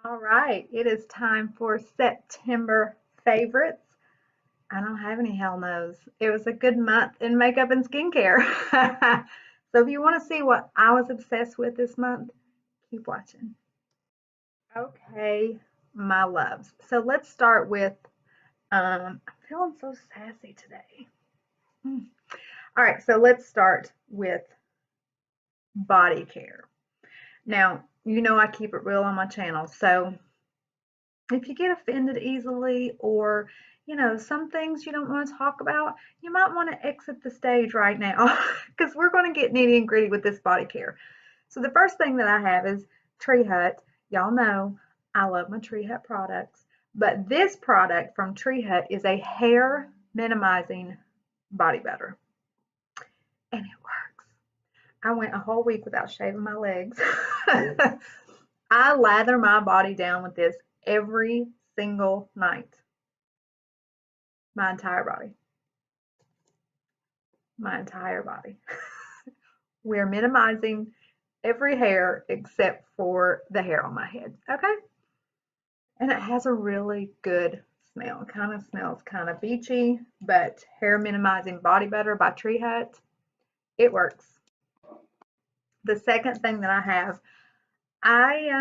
All right, it is time for September favorites. I don't have any hell no's. It was a good month in makeup and skincare. So if you want to see what I was obsessed with this month, keep watching. Okay, my loves. So let's start with, I'm feeling so sassy today. All right, so let's start with body care. Now, you know I keep it real on my channel, so if you get offended easily or some things you don't want to talk about, you might want to exit the stage right now because we're going to get nitty and gritty with this body care. So the first thing that I have is Tree Hut. Y'all know I love my Tree Hut products, but this product from Tree Hut is a hair minimizing body butter, and it works. I went a whole week without shaving my legs. I lather my body down with this every single night. My entire body. My entire body. We're minimizing every hair except for the hair on my head. Okay? And it has a really good smell. Kind of smells kind of beachy, but hair minimizing body butter by Tree Hut, it works. The second thing that I have, I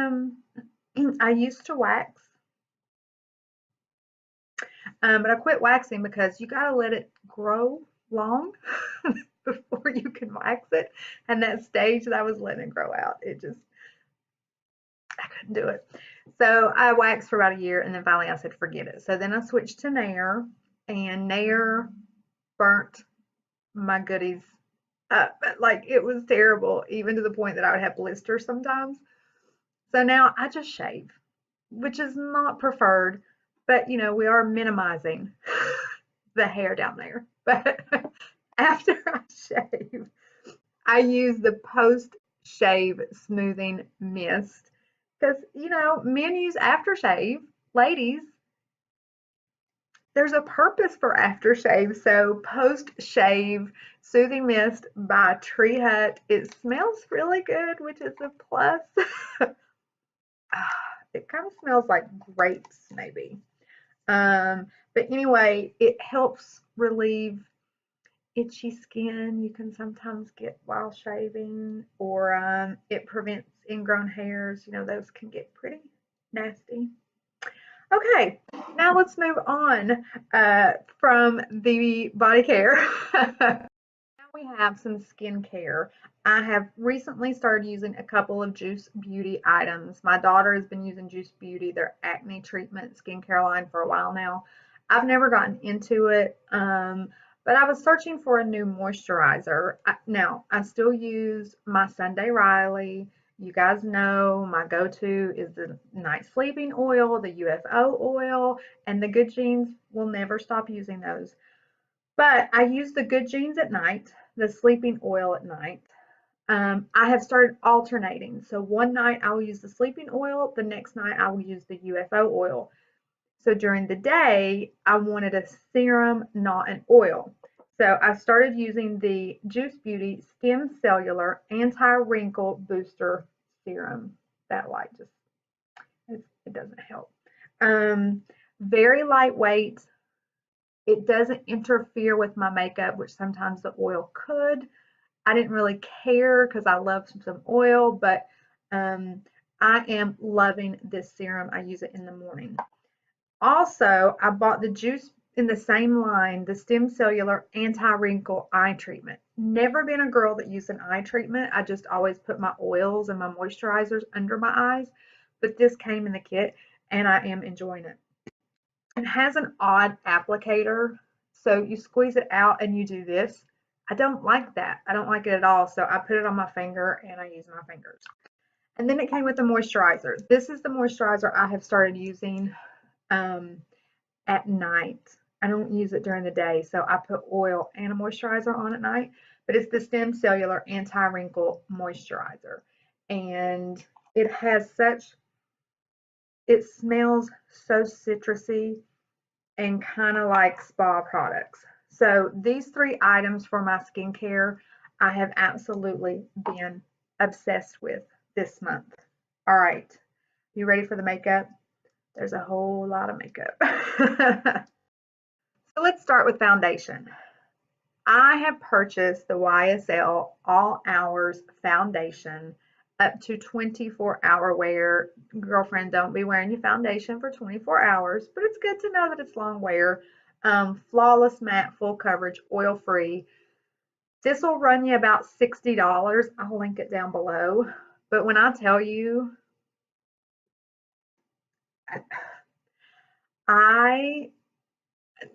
used to wax, but I quit waxing because you got to let it grow long before you can wax it. And that stage that I was letting it grow out, I couldn't do it. So I waxed for about a year and then finally I said, forget it. So then I switched to Nair, and Nair burnt my goodies up. Like, it was terrible, even to the point that I would have blisters sometimes. So now I just shave, which is not preferred, but we are minimizing the hair down there. But after I shave, I use the post shave smoothing mist because men use aftershave. Ladies, there's a purpose for aftershave. So post shave soothing mist by Tree Hut. It smells really good, which is a plus. It kind of smells like grapes, maybe. But anyway, it helps relieve itchy skin you can sometimes get while shaving, or it prevents ingrown hairs. Those can get pretty nasty. Okay, now let's move on from the body care. Now we have some skincare. I have recently started using a couple of Juice Beauty items. My daughter has been using Juice Beauty, their acne treatment skincare line, for a while now. I've never gotten into it, but I was searching for a new moisturizer. Now, I still use my Sunday Riley. You guys know my go-to is the night sleeping oil, the UFO oil, and the Good Genes. Will never stop using those. But I use the Good Genes at night, the sleeping oil at night. I have started alternating. So one night I will use the sleeping oil, the next night I will use the UFO oil. So during the day, I wanted a serum, not an oil. So I started using the Juice Beauty Stem Cellular Anti-Wrinkle Booster Serum. That light just, it doesn't help. Very lightweight. It doesn't interfere with my makeup, which sometimes the oil could. I didn't really care because I love some oil, but I am loving this serum. I use it in the morning. Also, I bought the Juice in the same line, the Stem Cellular Anti-Wrinkle Eye Treatment. Never been a girl that used an eye treatment. I just always put my oils and my moisturizers under my eyes, but this came in the kit and I am enjoying it. It has an odd applicator, so you squeeze it out and you do this. I don't like that. I don't like it at all, so I put it on my finger and I use my fingers. And then it came with the moisturizer. This is the moisturizer I have started using at night. I don't use it during the day, so I put oil and a moisturizer on at night, but it's the Stem Cellular Anti-Wrinkle Moisturizer. And it has it smells so citrusy and kind of like spa products. So these three items for my skincare, I have absolutely been obsessed with this month. All right, You ready for the makeup? There's a whole lot of makeup. So let's start with foundation. I have purchased the YSL All Hours Foundation up to 24-hour wear. Girlfriend, don't be wearing your foundation for 24 hours, but it's good to know that it's long wear. Flawless matte, full coverage, oil free. This will run you about $60. I'll link it down below. But when I tell you,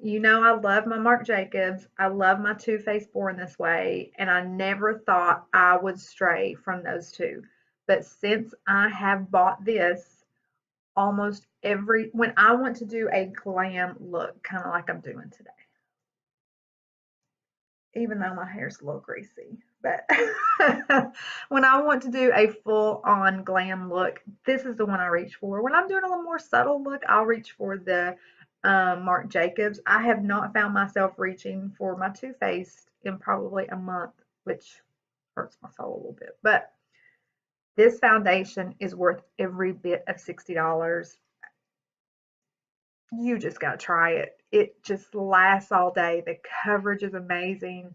you know I love my Marc Jacobs. I love my Too Faced Born This Way, and I never thought I would stray from those two. But since I have bought this, almost when I want to do a glam look, kind of like I'm doing today, even though my hair's a little greasy, but when I want to do a full-on glam look, this is the one I reach for. When I'm doing a little more subtle look, I'll reach for the Marc Jacobs. I have not found myself reaching for my Too Faced in probably a month, which hurts my soul a little bit. But this foundation is worth every bit of $60. You just got to try it. It just lasts all day. The coverage is amazing.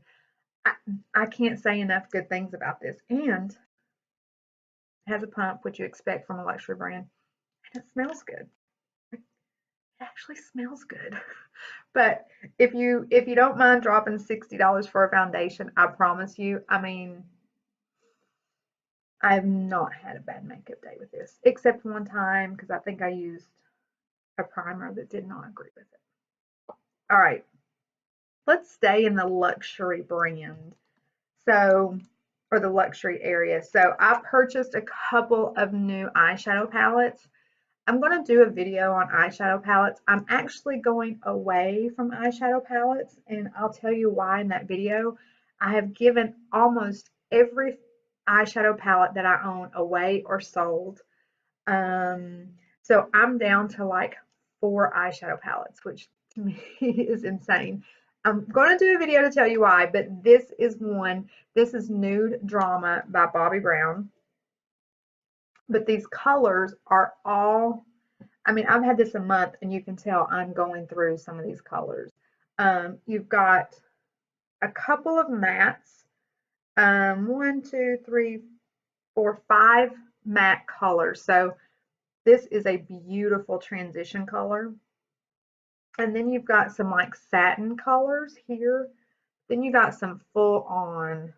I can't say enough good things about this. And it has a pump, which you expect from a luxury brand. And it smells good. It actually smells good. But if you don't mind dropping $60 for a foundation, I promise you, I mean, I've not had a bad makeup day with this, except one time because I think I used a primer that did not agree with it. All right, let's stay in the luxury brand. So, or the luxury area. So I purchased a couple of new eyeshadow palettes. I'm going to do a video on eyeshadow palettes. I'm actually going away from eyeshadow palettes, and I'll tell you why in that video. I have given almost every eyeshadow palette that I own away or sold. So I'm down to like 4 eyeshadow palettes, which to me is insane. I'm going to do a video to tell you why, but this is one. This is Nude Drama by Bobbi Brown. But these colors are all, I mean, I've had this a month and you can tell I'm going through some of these colors. You've got a couple of mattes, 1, 2, 3, 4, 5 matte colors. So this is a beautiful transition color. And then you've got some like satin colors here. Then you got some full on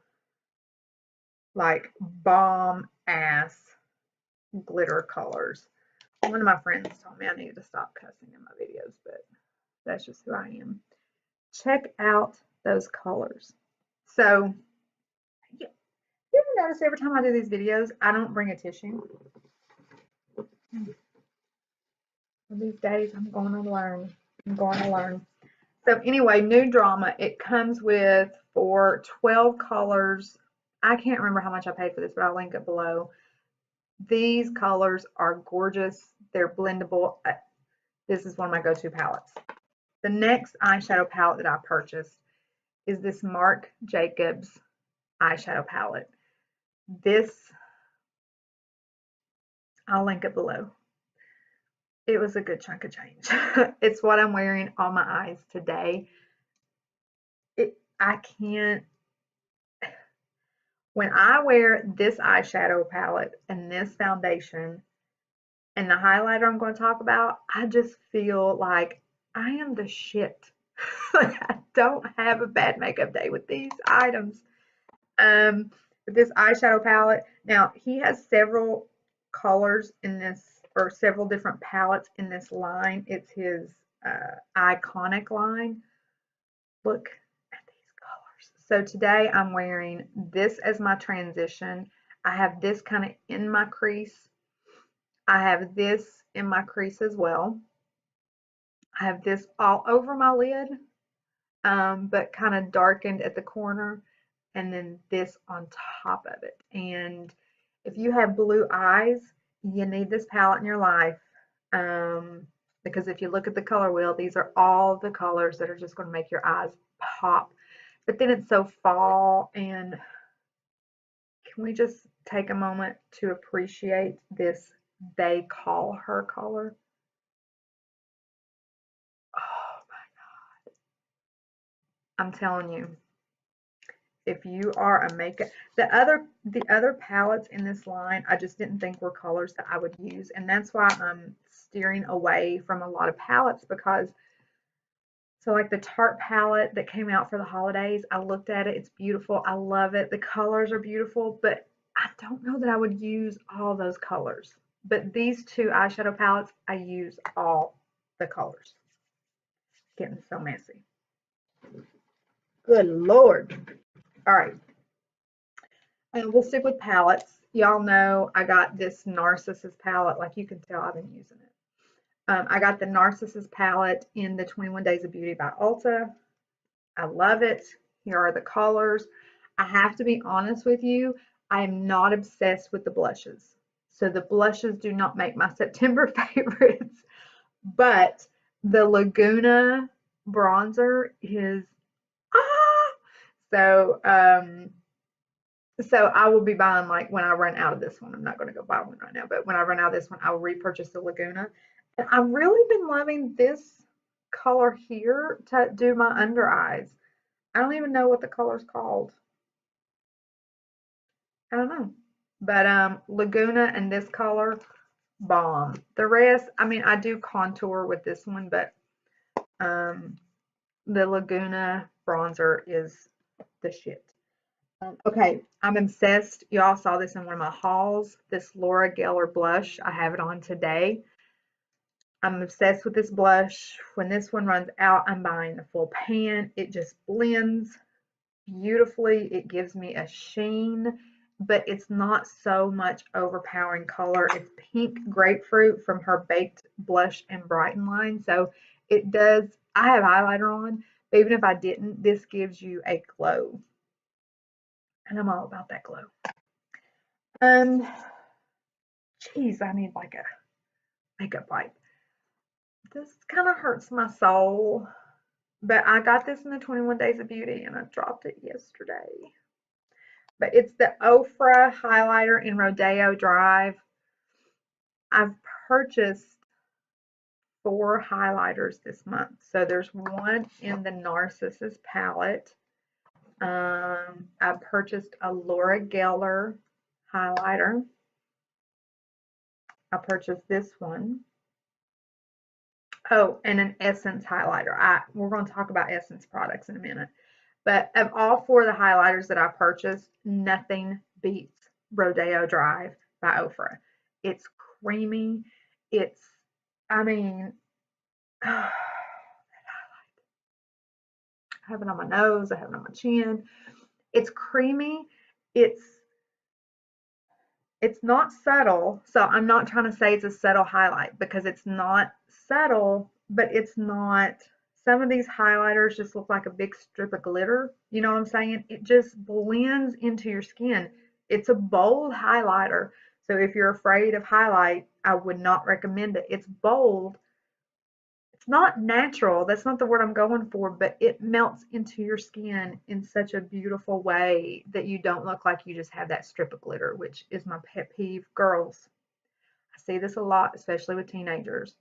like bomb ass glitter colors. One of my friends told me I needed to stop cussing in my videos, but that's just who I am. Check out those colors. So, you ever notice every time I do these videos, I don't bring a tissue? These days, I'm going to learn. I'm going to learn. So anyway, Nude Drama, it comes with for 12 colors. I can't remember how much I paid for this, but I'll link it below. These colors are gorgeous. They're blendable. This is one of my go-to palettes. The next eyeshadow palette that I purchased is this Marc Jacobs eyeshadow palette. This, I'll link it below. It was a good chunk of change. It's what I'm wearing on my eyes today. I can't, when I wear this eyeshadow palette and this foundation and the highlighter I'm going to talk about, I just feel like I am the shit. Like I don't have a bad makeup day with these items. With this eyeshadow palette, now he has several colors in this, or several different palettes in this line. It's his Eye-Conic line. Look at these colors. So today I'm wearing this as my transition. I have this kind of in my crease. I have this in my crease as well. I have this all over my lid, but kind of darkened at the corner, and then this on top of it. And if you have blue eyes, you need this palette in your life, because if you look at the color wheel, these are all the colors that are just going to make your eyes pop. But then it's so fall, and can we just take a moment to appreciate this they call her color. Oh my, I'm telling you, if you are a makeup, the other palettes in this line, I just didn't think were colors that I would use, and that's why I'm steering away from a lot of palettes, because so like the Tarte palette that came out for the holidays, I looked at it, it's beautiful, I love it, the colors are beautiful, but I don't know that I would use all those colors. But these two eyeshadow palettes, I use all the colors. Getting so messy. Good Lord. All right. And we'll stick with palettes. Y'all know I got this NARSissist palette. Like you can tell, I've been using it. I got the NARSissist palette in the 21 Days of Beauty by Ulta. I love it. Here are the colors. I have to be honest with you, I am not obsessed with the blushes. So the blushes do not make my September favorites, but the Laguna bronzer is, so so I will be buying, like when I run out of this one, I'm not going to go buy one right now, but when I run out of this one, I will repurchase the Laguna. And I've really been loving this color here to do my under eyes. I don't even know what the color's called. I don't know. But Laguna and this color, bomb. The rest, I mean, I do contour with this one, but the Laguna bronzer is the shit. Okay, I'm obsessed. Y'all saw this in one of my hauls. This Laura Geller blush. I have it on today. I'm obsessed with this blush. When this one runs out, I'm buying the full pan. It just blends beautifully. It gives me a sheen, but it's not so much overpowering color. It's pink grapefruit from her Baked Blush-n-Brighten line. So it does, I have highlighter on, but even if I didn't, this gives you a glow. And I'm all about that glow. Geez, I need like a makeup wipe. This kind of hurts my soul, but I got this in the 21 Days of Beauty and I dropped it yesterday. But it's the Ofra highlighter in Rodeo Drive. I've purchased 4 highlighters this month. So there's one in the NARSissist palette. I purchased a Laura Geller highlighter. I purchased this one. Oh, and an Essence highlighter. We're going to talk about Essence products in a minute. But of all 4 of the highlighters that I purchased, nothing beats Rodeo Drive by Ofra. It's creamy. It's, I mean, I have it on my nose. I have it on my chin. It's creamy. It's not subtle, so I'm not trying to say it's a subtle highlight because it's not subtle, but it's not, some of these highlighters just look like a big strip of glitter, you know what I'm saying? It just blends into your skin. It's a bold highlighter, so if you're afraid of highlight, I would not recommend it. It's bold. It's not natural, that's not the word I'm going for, but it melts into your skin in such a beautiful way that you don't look like you just have that strip of glitter, which is my pet peeve. Girls, I see this a lot, especially with teenagers.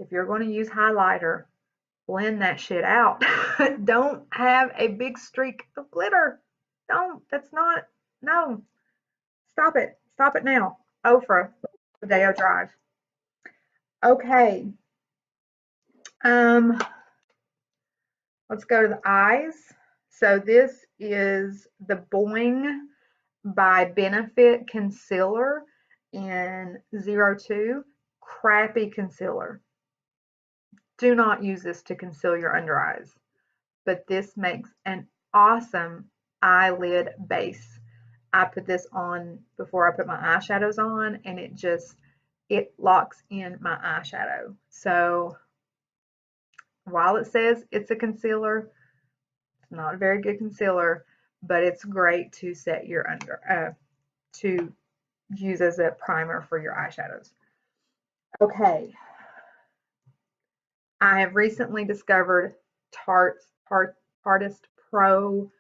If you're going to use highlighter, blend that shit out. Don't have a big streak of glitter. Don't. That's not, no. Stop it. Stop it now. Ofra, Rodeo Drive. Okay. Let's go to the eyes. So this is the Boi-ing by Benefit Concealer in 02. Crappy concealer. Do not use this to conceal your under eyes. But this makes an awesome eyelid base. I put this on before I put my eyeshadows on, and it locks in my eyeshadow. So while it says it's a concealer, it's not a very good concealer, but it's great to set your to use as a primer for your eyeshadows. Okay, I have recently discovered Tarteist Pro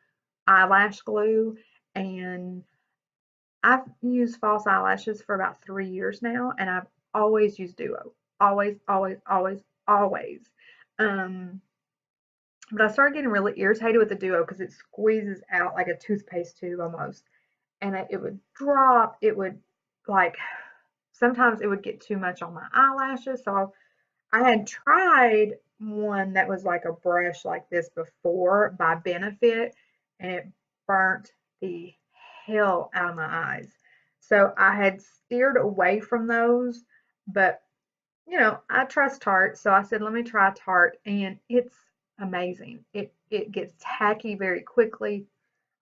Eyelash Glue, and I've used false eyelashes for about 3 years now, and I've always use Duo. Always, always, always, always. But I started getting really irritated with the Duo because it squeezes out like a toothpaste tube almost. And it would drop. It would, like, sometimes it would get too much on my eyelashes. So I had tried one that was like a brush like this before by Benefit, and it burnt the hell out of my eyes. So I had steered away from those, but you know, I trust Tarte, so I said, let me try Tarte, and it's amazing. It gets tacky very quickly.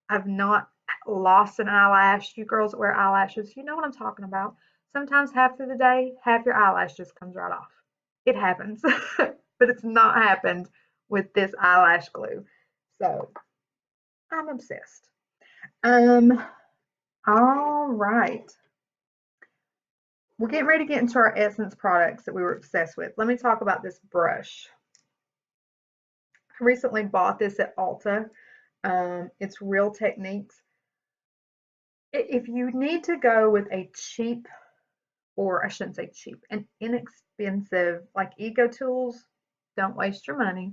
I've not lost an eyelash. You girls that wear eyelashes, you know what I'm talking about. Sometimes half of the day, half your eyelash just comes right off. It happens, but it's not happened with this eyelash glue. So I'm obsessed. All right. We're getting ready to get into our Essence products that we were obsessed with. Let me talk about this brush. I recently bought this at Ulta. It's Real Techniques. If you need to go with a cheap, or I shouldn't say cheap, an inexpensive, like Eco Tools, don't waste your money.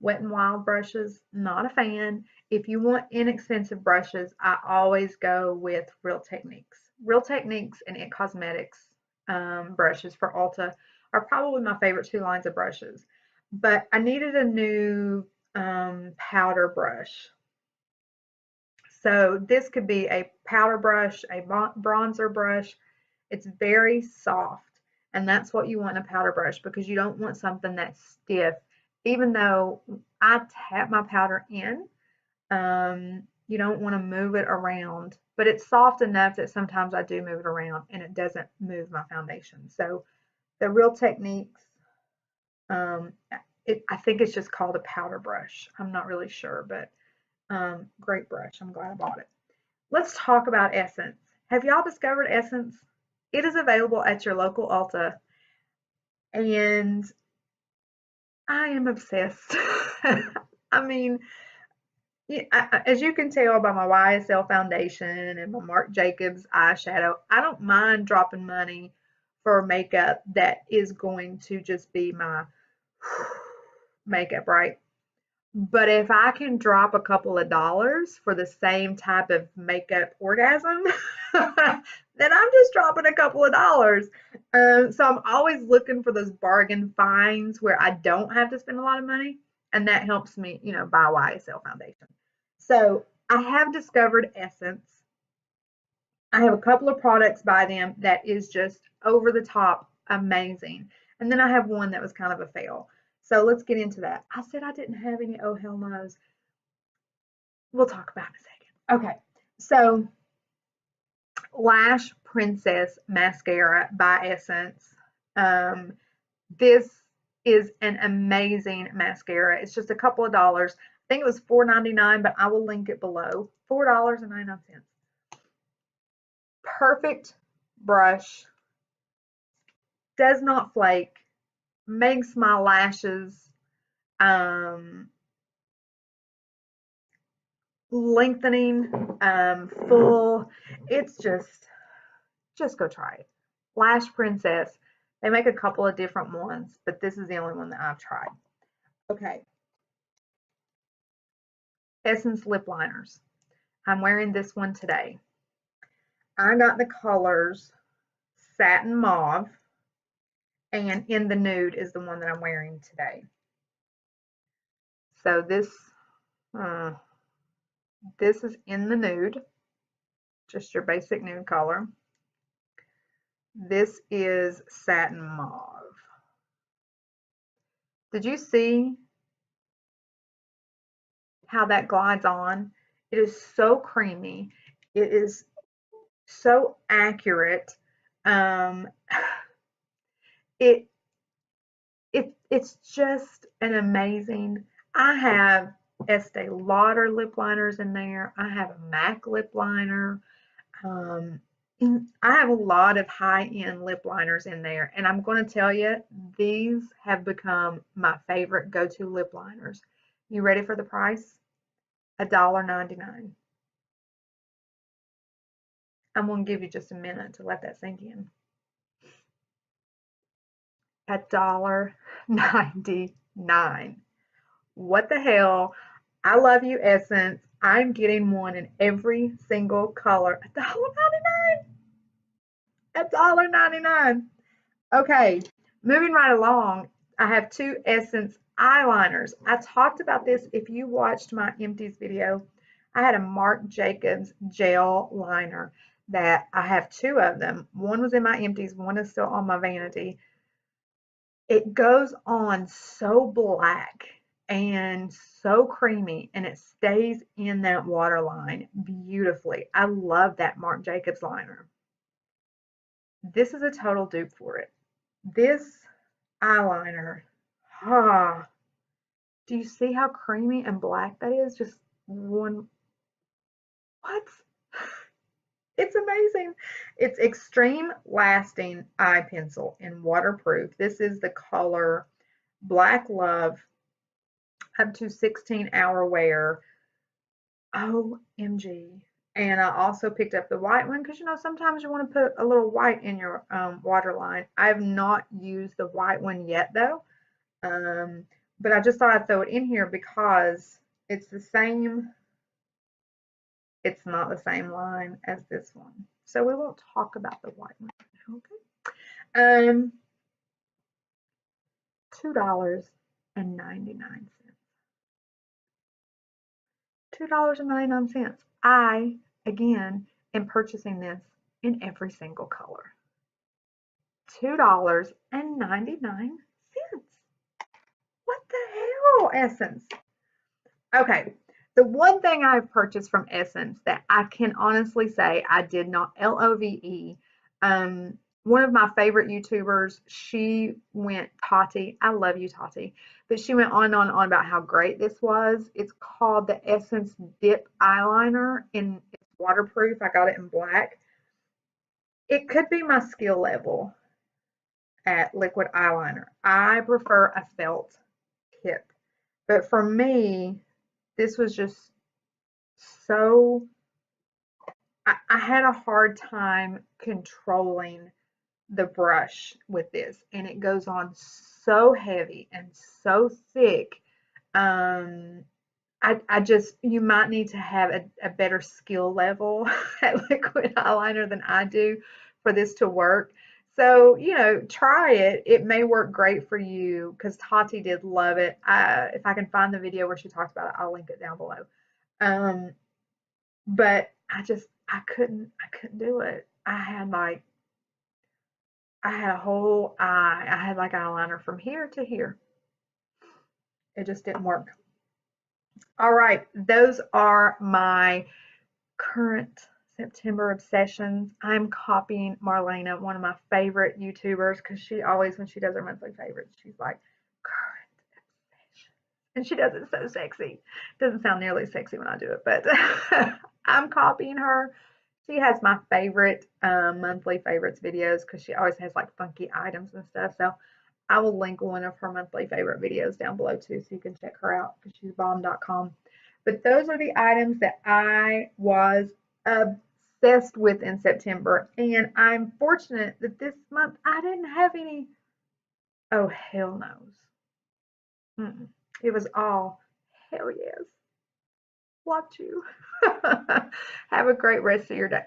Wet n Wild brushes, not a fan. If you want inexpensive brushes, I always go with Real Techniques. Real Techniques and It Cosmetics brushes for Ulta are probably my favorite two lines of brushes. But I needed a new powder brush. So this could be a powder brush, a bronzer brush. It's very soft, and that's what you want in a powder brush, because you don't want something that's stiff. Even though I tap my powder in, you don't want to move it around, but it's soft enough that sometimes I do move it around and it doesn't move my foundation. So the Real Techniques, I think it's just called a powder brush. I'm not really sure, but great brush. I'm glad I bought it. Let's talk about Essence. Have y'all discovered Essence? It is available at your local Ulta, and I am obsessed. I mean, as you can tell by my YSL foundation and my Marc Jacobs eyeshadow, I don't mind dropping money for makeup that is going to just be my makeup, right? But if I can drop a couple of dollars for the same type of makeup orgasm, then I'm just dropping a couple of dollars. So I'm always looking for those bargain finds where I don't have to spend a lot of money, and that helps me, you know, buy YSL foundation. So I have discovered Essence. I have a couple of products by them that is just over the top amazing. And then I have one that was kind of a fail. So let's get into that. I said I didn't have any, oh hell no's. We'll talk about it in a second. Okay, so Lash Princess Mascara by Essence. This is an amazing mascara. It's just a couple of dollars. I think it was $4.99, but I will link it below. $4.99. Perfect brush. Does not flake. Makes my lashes lengthening, full. It's just go try it. Lash Princess. They make a couple of different ones, but this is the only one that I've tried. Okay. Essence lip liners. I'm wearing this one today. I got the colors Satin Mauve, and In the Nude is the one that I'm wearing today. So this is In the Nude, just your basic nude color. This is Satin Mauve. Did you see how that glides on? It is so creamy. It is so accurate. It's just an amazing. I have Estee Lauder lip liners in there. I have a MAC lip liner. I have a lot of high-end lip liners in there, and I'm going to tell you, these have become my favorite go-to lip liners. You ready for the price? $1.99. I'm going to give you just a minute to let that sink in. $1.99. What the hell? I love you, Essence. I'm getting one in every single color. $1.99. $1.99. Okay, moving right along. I have two Essence eyeliners. I talked about this if you watched my empties video. I had a Marc Jacobs gel liner that I have two of them. One was in my empties, one is still on my vanity. It goes on so black and so creamy, and it stays in that waterline beautifully. I love that Marc Jacobs liner. This is a total dupe for it. This eyeliner, ah, do you see how creamy and black that is? Just one, what? It's amazing. It's extreme lasting eye pencil and waterproof. This is the color Black Love, up to 16-hour wear. OMG. And I also picked up the white one because, you know, sometimes you want to put a little white in your waterline. I have not used the white one yet, though. But I just thought I'd throw it in here because it's the same. It's not the same line as this one. So we won't talk about the white one. Okay. $2.99. $2.99. I, again, am purchasing this in every single color. $2.99. What the hell, Essence? Okay, the one thing I've purchased from Essence that I can honestly say I did not, LOVE, one of my favorite YouTubers, she went, Tati, I love you, Tati, but she went on and on about how great this was. It's called the Essence Dip Eyeliner, and it's waterproof. I got it in black. It could be my skill level at liquid eyeliner. I prefer a felt tip, but for me, this was just so, I had a hard time controlling the brush with this, and it goes on so heavy and so thick. I just, you might need to have a better skill level at liquid eyeliner than I do for this to work. So, you know, try it. It may work great for you because Tati did love it. If I can find the video where she talks about it, I'll link it down below. But I couldn't do it. I had a whole eye. I had like eyeliner from here to here. It just didn't work. All right, those are my current September obsessions. I'm copying Marlena, one of my favorite YouTubers, because she always, when she does her monthly favorites, she's like, current obsession. And she does it so sexy. Doesn't sound nearly sexy when I do it, but I'm copying her. She has my favorite monthly favorites videos because she always has like funky items and stuff. So I will link one of her monthly favorite videos down below too, so you can check her out because she's bomb.com. But those are the items that I was obsessed with in September. And I'm fortunate that this month I didn't have any, oh, hell no's. It was all hell yes. Love you. Have a great rest of your day.